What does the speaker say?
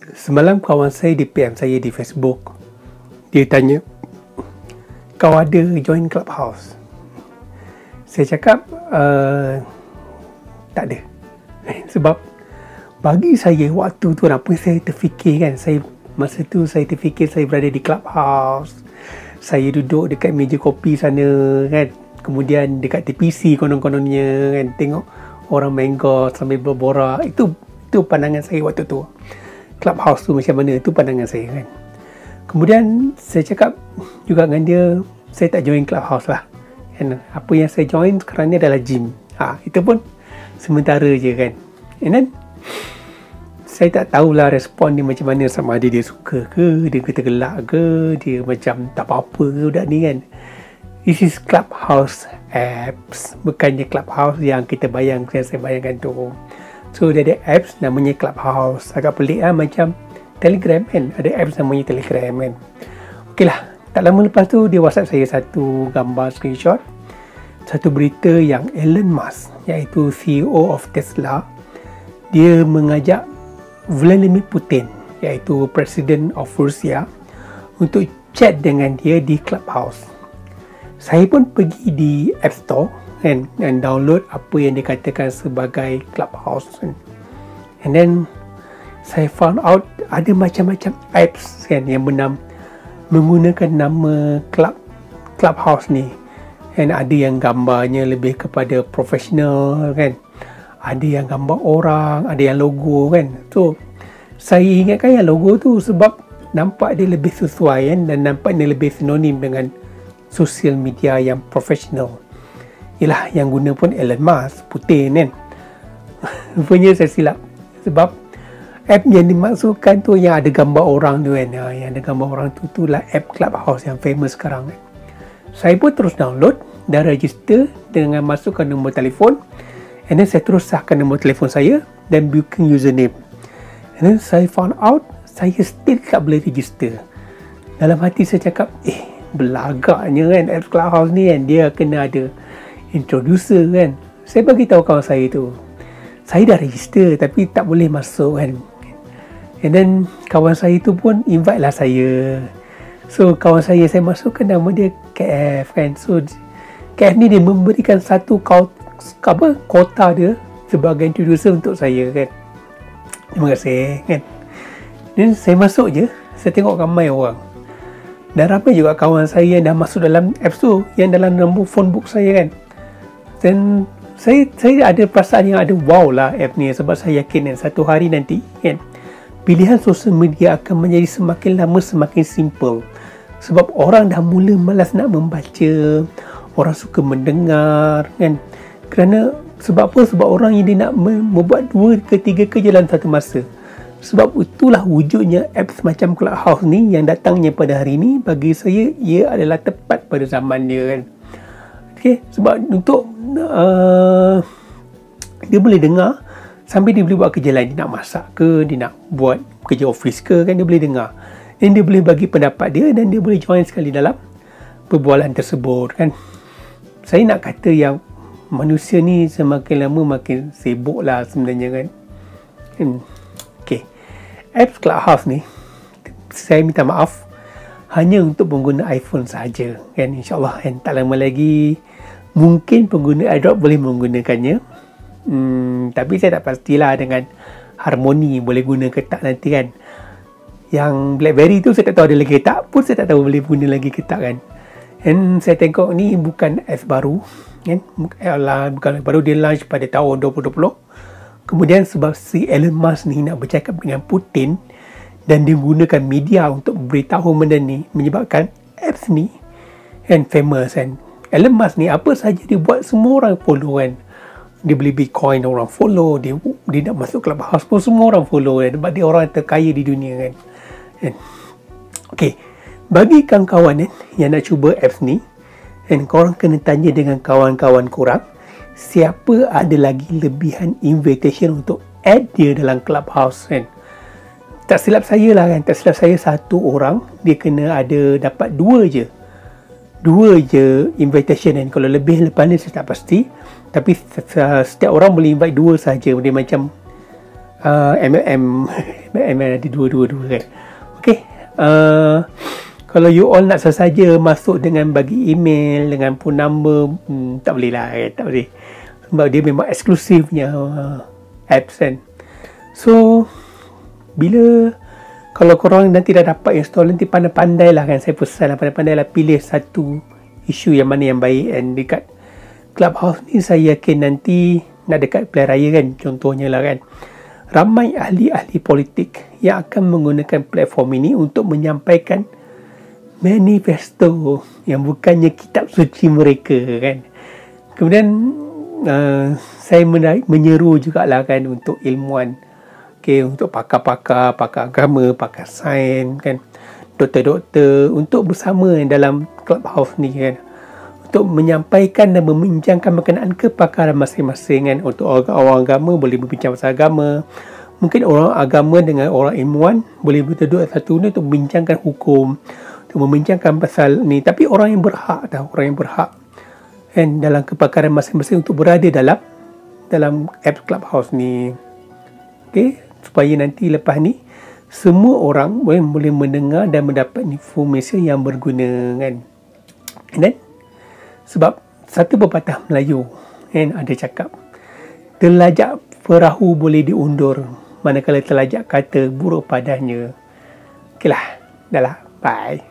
Semalam kawan saya di PM saya di Facebook. Dia tanya, kau ada join Clubhouse? Saya cakap, tak ada. Sebab bagi saya waktu tu apa saya terfikir kan, masa tu saya terfikir saya berada di Clubhouse. Saya duduk dekat meja kopi sana kan. Kemudian dekat TPC konon-kononnya kan, tengok orang main golf sambil berborak. Itu pandangan saya waktu tu. Clubhouse tu macam mana, itu pandangan saya kan. Kemudian saya cakap juga dengan dia, saya tak join Clubhouse lah kan. Apa yang saya join sekarang ni adalah gym. Itu pun sementara je kan. And then saya tak tahulah respon dia macam mana, sama ada dia suka ke, dia kata gelak ke, dia macam tak apa-apa ke budak ni kan. This is Clubhouse apps, bukannya Clubhouse yang kita yang saya bayangkan tu. So dia ada apps namanya Clubhouse. Agak pelik lah, macam Telegram kan. Ada apps namanya Telegram kan. Okey lah, tak lama lepas tu dia WhatsApp saya satu gambar screenshot, satu berita yang Elon Musk, iaitu CEO of Tesla, dia mengajak Vladimir Putin, iaitu Presiden of Rusia, untuk chat dengan dia di Clubhouse. Saya pun pergi di App Store kan, dan download apa yang dikatakan sebagai Clubhouse kan. And then saya found out ada macam-macam apps kan yang menggunakan nama Clubhouse ni. And ada yang gambarnya lebih kepada profesional kan. Ada yang gambar orang, ada yang logo kan. So saya ingatkan yang logo tu sebab nampak dia lebih sesuai kan, dan nampak dia lebih sinonim dengan sosial media yang profesional. Ialah yang guna pun Elon Musk, Putin kan. Rupanya saya silap. Sebab app yang dimaksudkan tu yang ada gambar orang tu kan. Yang ada gambar orang tu lah app Clubhouse yang famous sekarang kan. Saya pun terus download dan register dengan masukkan nombor telefon. And then saya terus sahkan nombor telefon saya dan booking username. And then saya found out saya still tak boleh register. Dalam hati saya cakap, belagaknya kan app Clubhouse ni kan, dia kena ada introducer kan. Saya bagi tahu kawan saya tu, saya dah register tapi tak boleh masuk kan. And then kawan saya tu pun invite lah saya. So kawan saya masukkan nama dia KF kan. So KF ni dia memberikan satu kota dia sebagai introducer untuk saya kan. Terima kasih kan. Dan saya masuk je, saya tengok ramai orang. Dan ramai juga kawan saya yang dah masuk dalam apps tu, yang dalam nombor phone book saya kan. Dan saya ada perasaan yang ada wow lah app ni, sebab saya yakin kan satu hari nanti kan pilihan sosial media akan menjadi semakin lama semakin simple. Sebab orang dah mula malas nak membaca, orang suka mendengar kan. Sebab apa? Sebab orang ini nak membuat 2 ke 3 kerja dalam satu masa. Sebab itulah wujudnya apps macam Clubhouse ni yang datangnya pada hari ni. Bagi saya ia adalah tepat pada zaman dia kan. Okay, sebab untuk dia boleh dengar sambil dia boleh buat kerja lain. Dia nak masak ke, dia nak buat kerja office ke kan, dia boleh dengar. Dan dia boleh bagi pendapat dia, dan dia boleh join sekali dalam perbualan tersebut kan. Saya nak kata yang manusia ni semakin lama makin sibuk lah sebenarnya kan. Okay, apps Clubhouse ni saya minta maaf hanya untuk pengguna iPhone sahaja kan. InsyaAllah kan, tak lama lagi mungkin pengguna Android boleh menggunakannya. Tapi saya tak pastilah dengan Harmony boleh guna ke tak nanti kan. Yang BlackBerry tu saya tak tahu ada lagi ke tak, pun saya tak tahu boleh guna lagi ke tak kan. And saya tengok ni bukan apps baru kan. Bukan baru, dia launch pada tahun 2020. Kemudian sebab si Elon Musk ni nak bercakap dengan Putin dan dia gunakan media untuk beritahu benda ni, menyebabkan apps ni kan famous kan. Elon Musk ni apa saja dia buat semua orang follow kan. Dia beli Bitcoin, orang follow. Dia nak masuk Clubhouse pun semua orang follow kan. Sebab dia orang terkaya di dunia kan. Okay, bagi kawan-kawan yang nak cuba apps ni, dan korang kena tanya dengan kawan-kawan korang siapa ada lagi lebihan invitation untuk add dia dalam Clubhouse kan. Tak silap saya lah kan, tak silap saya satu orang dia kena ada dapat dua je invitation kan. Kalau lebih lepas ni saya tak pasti, tapi setiap orang boleh invite 2 saja. Dia macam MLM ada dua-dua kan. Okey, kalau you all nak sesaja masuk dengan bagi email dengan phone number, tak boleh lah kan, tak boleh. Sebab dia memang eksklusifnya apps kan. So bila kalau korang nanti dah dapat install, nanti pandai-pandai lah kan, saya pesan lah, pandai-pandai lah pilih satu isu yang mana yang baik. And dekat Clubhouse ni saya yakin nanti nak dekat pilihan raya kan, contohnya lah kan, ramai ahli-ahli politik yang akan menggunakan platform ini untuk menyampaikan manifesto yang bukannya kitab suci mereka kan. Kemudian saya menyeru jugalah kan untuk ilmuwan, untuk pakar-pakar agama, pakar sains kan, doktor-doktor, untuk bersama dalam Clubhouse ni kan, untuk menyampaikan dan membincangkan berkenaan kepakaran masing-masing kan. Untuk orang agama boleh berbincang pasal agama, mungkin orang agama dengan orang ilmuwan boleh berduduk satu ni untuk membincangkan hukum, untuk membincangkan pasal ni. Tapi orang yang berhak kan dalam kepakaran masing-masing untuk berada dalam app Clubhouse ni. Supaya nanti lepas ni semua orang boleh mendengar dan mendapat informasi yang berguna kan. Dan sebab satu pepatah Melayu kan ada cakap, telajak perahu boleh diundur, manakala telajak kata buruk padanya. Okeylah, dah lah, bye.